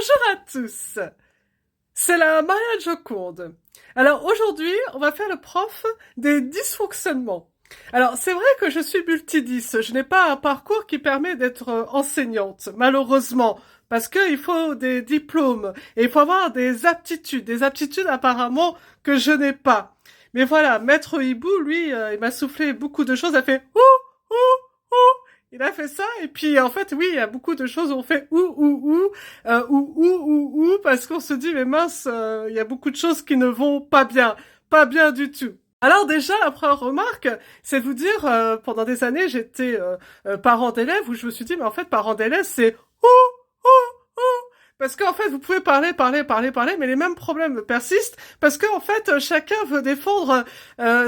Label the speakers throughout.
Speaker 1: Bonjour à tous, c'est la Maria Joconde. Alors aujourd'hui, on va faire le prof des dysfonctionnements. Alors c'est vrai que je suis multidis, je n'ai pas un parcours qui permet d'être enseignante, malheureusement, parce qu'il faut des diplômes et il faut avoir des aptitudes apparemment que je n'ai pas. Mais voilà, Maître Hibou, lui, il m'a soufflé beaucoup de choses, il a fait « ouh, ouh, ouh ». Il a fait ça, et puis en fait, oui, il y a beaucoup de choses où on fait ou, parce qu'on se dit, mais mince, il y a beaucoup de choses qui ne vont pas bien du tout. Alors déjà, la première remarque, c'est de vous dire, pendant des années, j'étais parent d'élèves, où je me suis dit, mais en fait, parent d'élèves, c'est ou, parce qu'en fait, vous pouvez parler, mais les mêmes problèmes persistent, parce qu'en fait, chacun veut défendre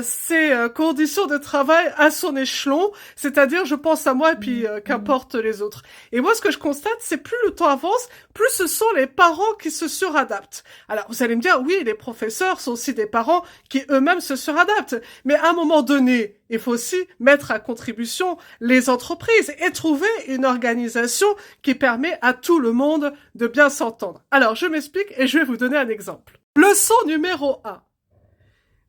Speaker 1: ses conditions de travail à son échelon, c'est-à-dire, je pense à moi, et puis qu'importe les autres. Et moi, ce que je constate, c'est plus le temps avance, plus ce sont les parents qui se suradaptent. Alors, vous allez me dire, oui, les professeurs sont aussi des parents qui eux-mêmes se suradaptent, mais à un moment donné, il faut aussi mettre à contribution les entreprises et trouver une organisation qui permet à tout le monde de bien s'entendre. Alors, je m'explique et je vais vous donner un exemple. Leçon numéro 1.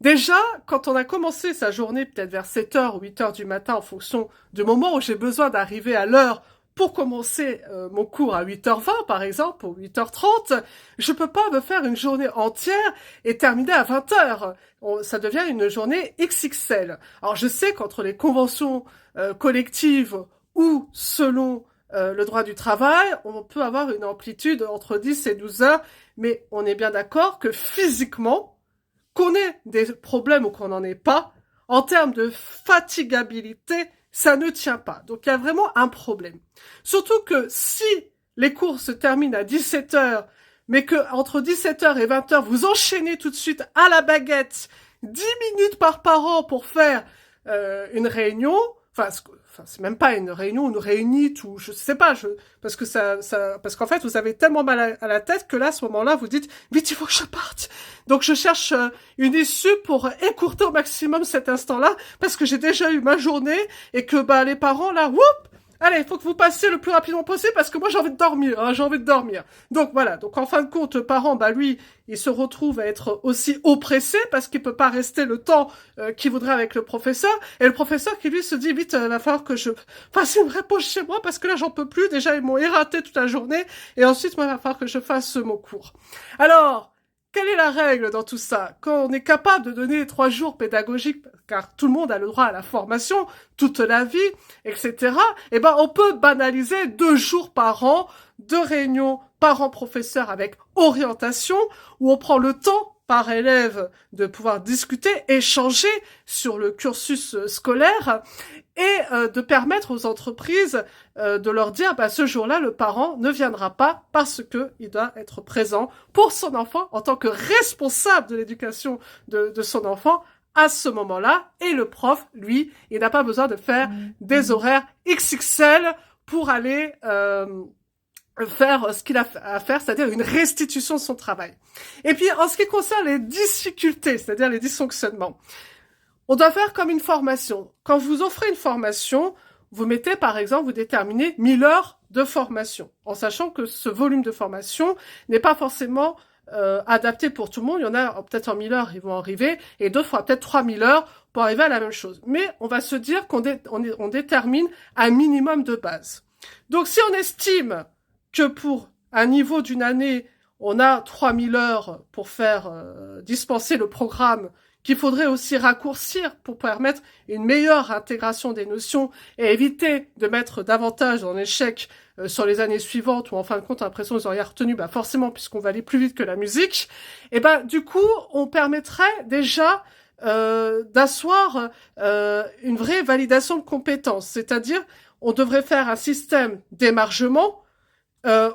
Speaker 1: Déjà, quand on a commencé sa journée, peut-être vers 7h ou 8h du matin, en fonction du moment où j'ai besoin d'arriver à l'heure pour commencer mon cours à 8h20, par exemple, ou 8h30, je peux pas me faire une journée entière et terminer à 20h. Ça devient une journée XXL. Alors, je sais qu'entre les conventions collectives ou selon le droit du travail, on peut avoir une amplitude entre 10 et 12 heures, mais on est bien d'accord que physiquement, qu'on ait des problèmes ou qu'on n'en ait pas, en termes de fatigabilité, ça ne tient pas. Donc il y a vraiment un problème. Surtout que si les cours se terminent à 17h, mais que entre 17h et 20h, vous enchaînez tout de suite à la baguette 10 minutes par parent pour faire une réunion, enfin c'est même pas une réunion, une réunite ou je sais pas, parce qu'en fait vous avez tellement mal à la tête que là à ce moment-là vous dites vite il faut que je parte. Donc je cherche une issue pour écourter au maximum cet instant-là parce que j'ai déjà eu ma journée et que les parents là, whoop, allez, il faut que vous passiez le plus rapidement possible parce que moi j'ai envie de dormir, j'ai envie de dormir. Donc voilà, donc en fin de compte, le parent, lui, il se retrouve à être aussi oppressé parce qu'il peut pas rester le temps qu'il voudrait avec le professeur. Et le professeur qui lui se dit, vite, va falloir que je fasse une réponse chez moi parce que là j'en peux plus, déjà ils m'ont ératé toute la journée et ensuite moi il va falloir que je fasse mon cours. Alors, quelle est la règle dans tout ça? Quand on est capable de donner 3 jours pédagogiques, car tout le monde a le droit à la formation, toute la vie, etc., on peut banaliser 2 jours par an de réunions parents-professeurs avec orientation, où on prend le temps par élève de pouvoir discuter, échanger sur le cursus scolaire et de permettre aux entreprises de leur dire ce jour-là le parent ne viendra pas parce que il doit être présent pour son enfant en tant que responsable de l'éducation de son enfant à ce moment-là. Et le prof, lui, il n'a pas besoin de faire des horaires XXL pour aller faire ce qu'il a à faire, c'est-à-dire une restitution de son travail. Et puis, en ce qui concerne les difficultés, c'est-à-dire les dysfonctionnements, on doit faire comme une formation. Quand vous offrez une formation, vous mettez, par exemple, vous déterminez 1000 heures de formation, en sachant que ce volume de formation n'est pas forcément adapté pour tout le monde. Il y en a peut-être en 1000 heures, ils vont arriver, et d'autres fois peut-être 3000 heures pour arriver à la même chose. Mais on va se dire qu'on détermine un minimum de base. Donc, si on estime que pour un niveau d'une année, on a 3000 heures pour faire dispenser le programme, qu'il faudrait aussi raccourcir pour permettre une meilleure intégration des notions et éviter de mettre davantage en échec sur les années suivantes où en fin de compte, on a l'impression qu'ils auraient retenu, forcément, puisqu'on va aller plus vite que la musique, du coup, on permettrait déjà d'asseoir une vraie validation de compétences, c'est-à-dire on devrait faire un système d'émargement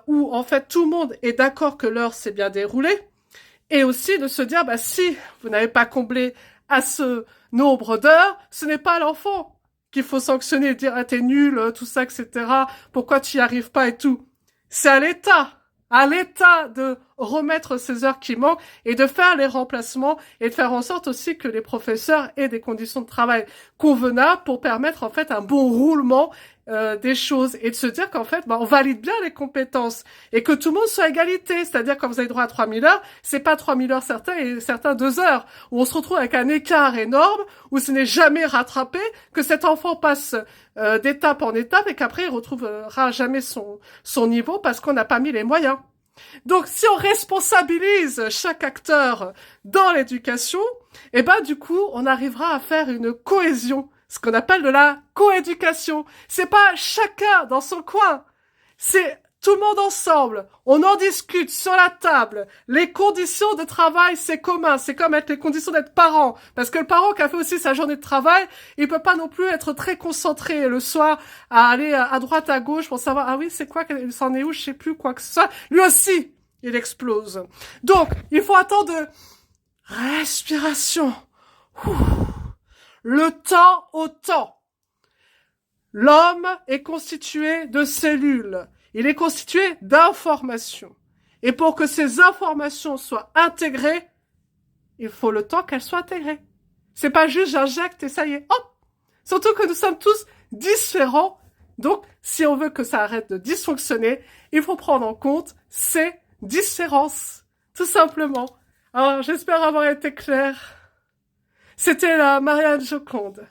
Speaker 1: où en fait tout le monde est d'accord que l'heure s'est bien déroulée, et aussi de se dire si vous n'avez pas comblé à ce nombre d'heures, ce n'est pas l'enfant qu'il faut sanctionner, dire t'es nul, tout ça, etc. Pourquoi tu y arrives pas et tout. C'est à l'État de remettre ces heures qui manquent et de faire les remplacements et de faire en sorte aussi que les professeurs aient des conditions de travail convenables pour permettre en fait un bon roulement des choses et de se dire qu'en fait, on valide bien les compétences et que tout le monde soit à égalité. C'est-à-dire quand vous avez droit à 3000 heures, c'est pas 3000 heures certains et certains 2 heures, où on se retrouve avec un écart énorme, où ce n'est jamais rattrapé, que cet enfant passe d'étape en étape et qu'après il retrouvera jamais son niveau parce qu'on n'a pas mis les moyens. Donc, si on responsabilise chaque acteur dans l'éducation, eh ben, du coup, on arrivera à faire une cohésion. Ce qu'on appelle de la coéducation. C'est pas chacun dans son coin. C'est tout le monde ensemble. On en discute sur la table. Les conditions de travail, c'est commun. C'est comme être les conditions d'être parent. Parce que le parent qui a fait aussi sa journée de travail, il peut pas non plus être très concentré le soir à aller à droite, à gauche pour savoir, ah oui, c'est quoi, il s'en est où, je sais plus quoi que ce soit. Lui aussi, il explose. Donc, il faut attendre de respiration. Ouh. Le temps au temps. L'homme est constitué de cellules. Il est constitué d'informations. Et pour que ces informations soient intégrées, il faut le temps qu'elles soient intégrées. C'est pas juste j'injecte et ça y est, hop! Surtout que nous sommes tous différents. Donc, si on veut que ça arrête de dysfonctionner, il faut prendre en compte ces différences. Tout simplement. Alors, j'espère avoir été claire. C'était la Marianne Joconde.